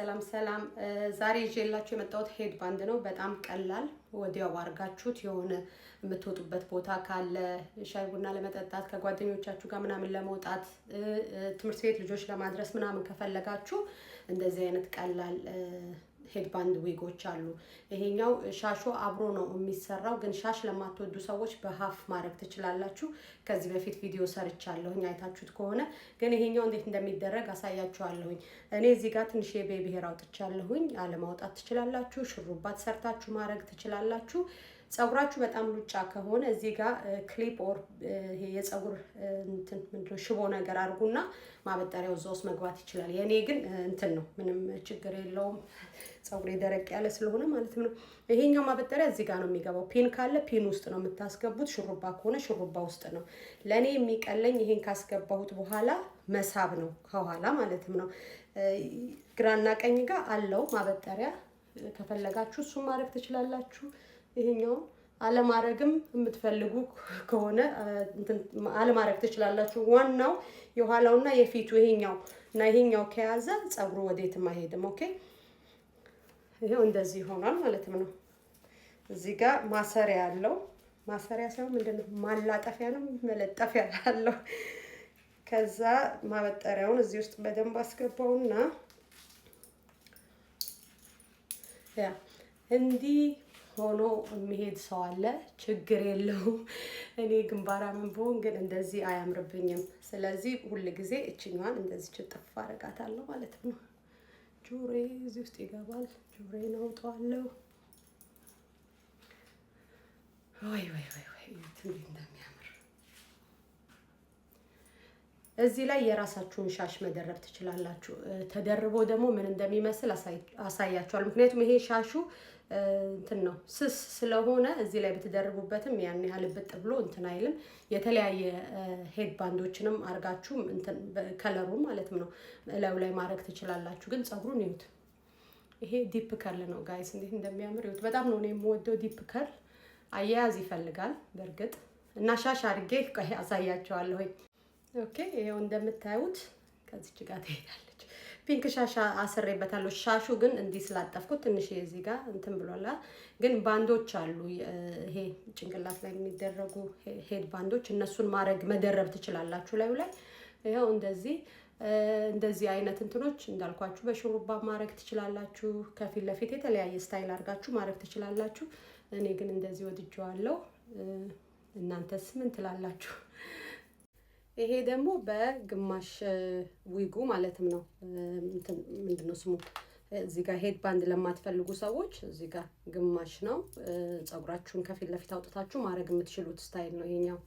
ሰላም ዛሬ ይዤላችሁ የመጣሁት ሄድ ባንድ ነው። በጣም ቀላል ወዲያው አርጋችሁት የሆነ የምትወጡበት ቦታ ካለ ሻይ ቡና ለመጠጣት ከጓደኞቻችሁ ጋር ምናምን ለመውጣት ትምህርት ቤት ልጆች ለማድረስ ምናምን ከፈለጋችሁ እንደዚህ አይነት ቀላል ሄድ ባንድ ዊጎች አሉ። ይሄኛው ሻሾ አብሮ ነው የሚሰራው፣ ግን ሻሽ ለማትወዱ ሰዎች በሃፍ ማድረግ ትችላላችሁ። ከዚህ በፊት ቪዲዮ ሰርቻለሁኝ አይታችሁት ከሆነ፣ ግን ይሄኛው እንዴት እንደሚደረግ አሳያችኋለሁኝ። እኔ እዚህ ጋር ትንሽ የቤቢ ሄር አውጥቻለሁኝ። አለማውጣት ትችላላችሁ። ሽሩባት ሰርታችሁ ማድረግ ትችላላችሁ። ጸጉራችሁ በጣም ሉጫ ከሆነ እዚህ ጋር ክሊፕ ኦር ይሄ የጸጉር እንትን ምንድነው ሽቦ ነገር አድርጉና ማበጠሪያው እዛ ውስጥ መግባት ይችላል። የኔ ግን እንትን ነው፣ ምንም ችግር የለውም። ጸጉሬ ደረቅ ያለ ስለሆነ ማለት ነው። ይሄኛው ማበጠሪያ እዚህ ጋር ነው የሚገባው። ፒን ካለ ፒን ውስጥ ነው የምታስገቡት። ሽሩባ ከሆነ ሽሩባ ውስጥ ነው። ለኔ የሚቀለኝ ይሄን ካስገባሁት በኋላ መሳብ ነው ከኋላ ማለት ነው። ግራና ቀኝ ጋር አለው ማበጠሪያ። ከፈለጋችሁ እሱን ማድረግ ትችላላችሁ። ይሄኛው አለማረግም የምትፈልጉ ከሆነ አለማረግ ትችላላችሁ። ዋናው የኋላውና የፊቱ ይሄኛው እና ይሄኛው ከያዘ ጸጉሩ ወዴትም አይሄድም። ኦኬ፣ ይሄው እንደዚህ ይሆናል ማለት ነው። እዚህ ጋር ማሰሪያ ያለው ማሰሪያ ሳይሆን ምንድነው ማላጠፊያ ነው መለጠፊያ ያለው። ከዛ ማበጠሪያውን እዚህ ውስጥ በደንብ አስገባውና ያ እንዲህ ሆኖ የሚሄድ ሰው አለ። ችግር የለውም። እኔ ግንባራምን ብሆን ግን እንደዚህ አያምርብኝም። ስለዚህ ሁል ጊዜ እችኛዋን እንደዚህ ችጥፍ አደርጋታለሁ ማለት ነው። ጆሬ እዚህ ውስጥ ይገባል። ጆሬን አውጣዋለሁ። ወይ እንደሚያምር እዚህ ላይ የራሳችሁን ሻሽ መደረብ ትችላላችሁ። ተደርቦ ደግሞ ምን እንደሚመስል አሳያችኋለሁ። ምክንያቱም ይሄ ሻሹ እንትን ነው ስስ ስለሆነ እዚህ ላይ ብትደርቡበትም ያን ያህል ብጥ ብሎ እንትን አይልም። የተለያየ ሄድ ባንዶችንም አርጋችሁ እንትን ከለሩ ማለት ነው እላዩ ላይ ማድረግ ትችላላችሁ። ግን ጸጉሩን ይዩት። ይሄ ዲፕ ከርል ነው ጋይስ፣ እንዴት እንደሚያምር ይዩት። በጣም ነው የምወደው ዲፕ ከርል። አያያዝ ይፈልጋል በእርግጥ እና ሻሽ አድርጌ አሳያችኋለሁ። ኦኬ፣ ይሄው እንደምታዩት ከዚች ጋር ትሄዳለች። ፒንክ ሻሽ አስሬበታለሁ። ሻሹ ግን እንዲህ ስላጠፍኩት ትንሽ እዚህ ጋር እንትን ብሏላ። ግን ባንዶች አሉ፣ ይሄ ጭንቅላት ላይ የሚደረጉ ሄድ ባንዶች፣ እነሱን ማድረግ መደረብ ትችላላችሁ ላዩ ላይ። ይሄው እንደዚህ አይነት እንትኖች እንዳልኳችሁ በሹሩባ ማድረግ ትችላላችሁ። ከፊት ለፊት የተለያየ ስታይል አድርጋችሁ ማድረግ ትችላላችሁ። እኔ ግን እንደዚህ ወድጄዋለሁ። እናንተስ ምን ትላላችሁ? ይሄ ደግሞ በግማሽ ዊጉ ማለትም ነው። ምንድነው ስሙ? እዚህ ጋር ሄድ ባንድ ለማትፈልጉ ሰዎች እዚህ ጋር ግማሽ ነው። ጸጉራችሁን ከፊት ለፊት አውጥታችሁ ማድረግ የምትችሉት ስታይል ነው ይሄኛው።